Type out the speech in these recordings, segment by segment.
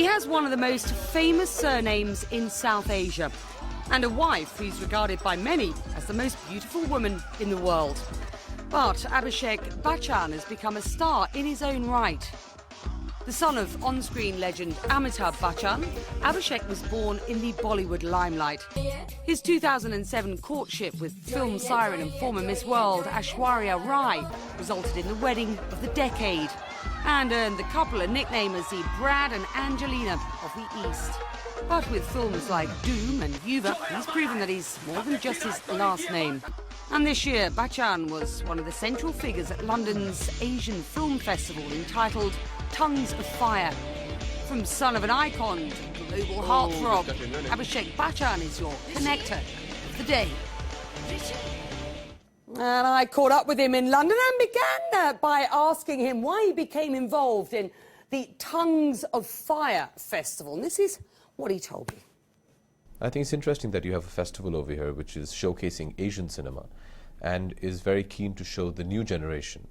He has one of the most famous surnames in South Asia and a wife who's regarded by many as the most beautiful woman in the world. But Abhishek Bachchan has become a star in his own right. The son of on-screen legend Amitabh Bachchan, Abhishek was born in the Bollywood limelight. His 2007 courtship with film siren and former Miss World Aishwarya Rai resulted in the wedding of the decade and earned the couple a nickname as the Brad and Angelina of the East. But with films like Doom and Yuva, he's proven that he's more than just his last name. And this year, Bachchan was one of the central figures at London's Asian Film Festival entitled Tongues of Fire. From son of an icon to global heartthrob, Abhishek Bachchan is your connector of the day. And I caught up with him in London and began by asking him why he became involved in the Tongues of Fire Festival. And this is what he told me. I think it's interesting that you have a festival over here which is showcasing Asian cinema and is very keen to show the new generation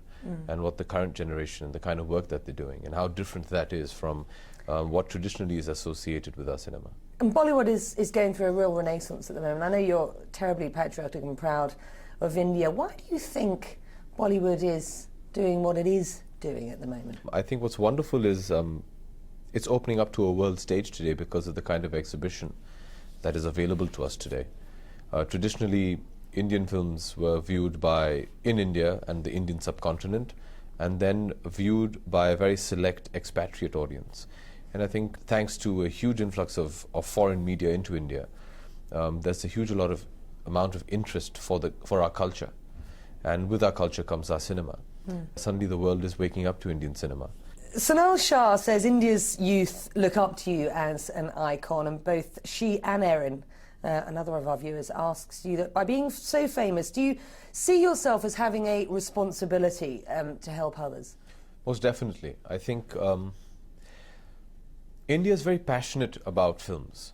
and what the current generation and the kind of work that they're doing and how different that is from what traditionally is associated with our cinema. And Bollywood is going through a real renaissance at the moment. I know you're terribly patriotic and proud of India. Why do you think Bollywood is doing what it is doing at the moment? I think what's wonderful is it's opening up to a world stage today because of the kind of exhibition that is available to us today. Traditionally, Indian films were viewed in India and the Indian subcontinent, and then viewed by a very select expatriate audience. And I think thanks to a huge influx of foreign media into India, there's a huge amount of interest for our culture. And with our culture comes our cinema. Suddenly the world is waking up to Indian cinema. SONAL Shah says India's youth look up to you as an icon, and both she and Erin, another of our viewers, asks you that by being so famous, do you see yourself as having a responsibility to help others? Most definitely. I think India is very passionate about films.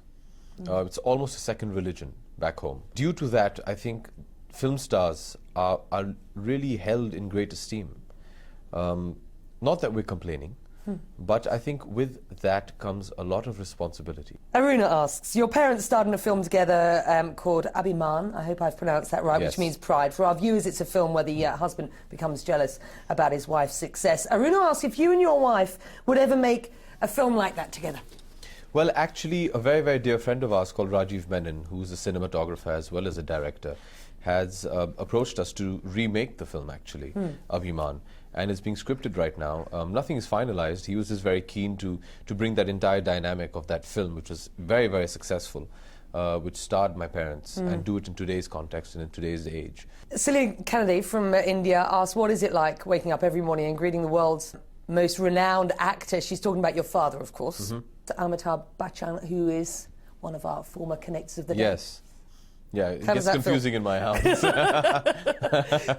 It's almost a second religion back home. Due to that, I think film stars are really held in great esteem. Not that we're complaining, but I think with that comes a lot of responsibility. Aruna asks, your parents starred in a film together called Abhiman, I hope I've pronounced that right, yes. Which means pride. For our viewers, it's a film where the husband becomes jealous about his wife's success. Aruna asks if you and your wife would ever make a film like that together. Well, actually, a very, very dear friend of ours called Rajiv Menon, who's a cinematographer as well as a director, has approached us to remake the film, actually, Abhiman. And it's being scripted right now. Nothing is finalized. He was just very keen to bring that entire dynamic of that film, which was very, very successful, which starred my parents, and do it in today's context and in today's age. Cillian Kennedy from India asks, what is it like waking up every morning and greeting the world's most renowned actor? She's talking about your father, of course, Amitabh Bachchan, who is one of our former connectors of the day. Yes. Yeah, it gets confusing in my house.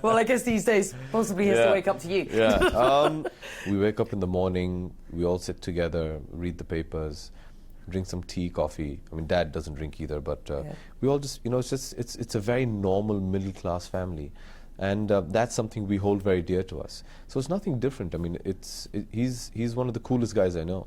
Well, I guess these days possibly he has to wake up to you. Yeah. We wake up in the morning, we all sit together, read the papers, drink some tea, coffee. I mean, Dad doesn't drink either, but we all just, it's a very normal middle-class family. And that's something we hold very dear to us. So it's nothing different. I mean, he's one of the coolest guys I know,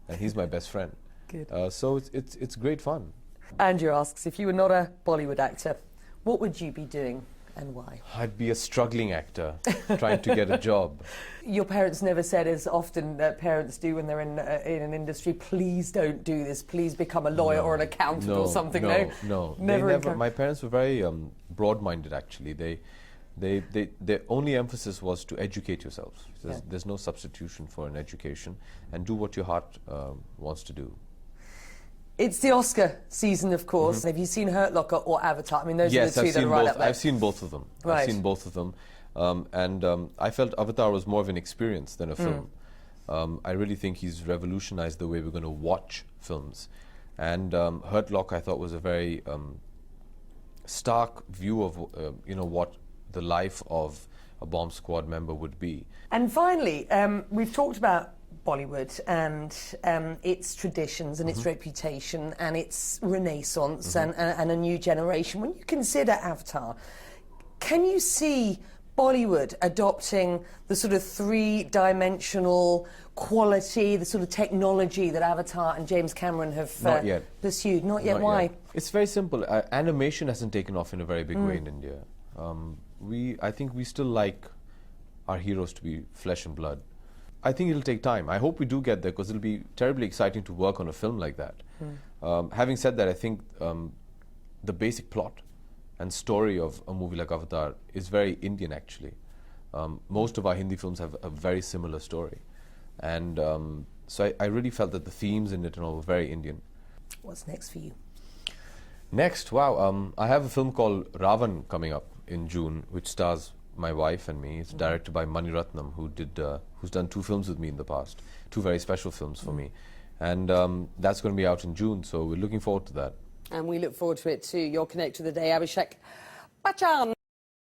and he's my best friend. Good. So it's great fun. Andrew asks, if you were not a Bollywood actor, what would you be doing and why? I'd be a struggling actor, trying to get a job. Your parents never said, as often parents do when they're in an industry, please don't do this, please become a lawyer or an accountant or something, No. Never. My parents were very broad-minded, actually. Their only emphasis was to educate yourself. There's no substitution for an education, and do what your heart wants to do. It's the Oscar season, of course. Have you seen Hurt Locker or Avatar? I mean, those are the two that are right up there. I've seen both of them. Right. I've seen both of them. I felt Avatar was more of an experience than a film. I really think he's revolutionized the way we're going to watch films. And Hurt Locker, I thought, was a very stark view of what the life of a bomb squad member would be. And finally, we've talked about Bollywood and its traditions and its reputation and its renaissance and a new generation. When you consider Avatar, can you see Bollywood adopting the sort of three-dimensional quality, the sort of technology that Avatar and James Cameron have Not yet. pursued? Not yet. Not Why? yet. It's very simple. Animation hasn't taken off in a very big way in India. I think we still like our heroes to be flesh and blood. I think it'll take time. I hope we do get there because it'll be terribly exciting to work on a film like that. Having said that, I think the basic plot and story of a movie like Avatar is very Indian, actually. Most of our Hindi films have a very similar story. And so I really felt that the themes in it and all were very Indian. What's next for you? Next, wow, I have a film called Ravan coming up in June, which stars my wife and me. It's directed by Mani Ratnam, who's done 2 films with me in the past, 2 very special films for me. And that's going to be out in June, so we're looking forward to that. And we look forward to it too. Your Connect of the Day, Abhishek Bachchan.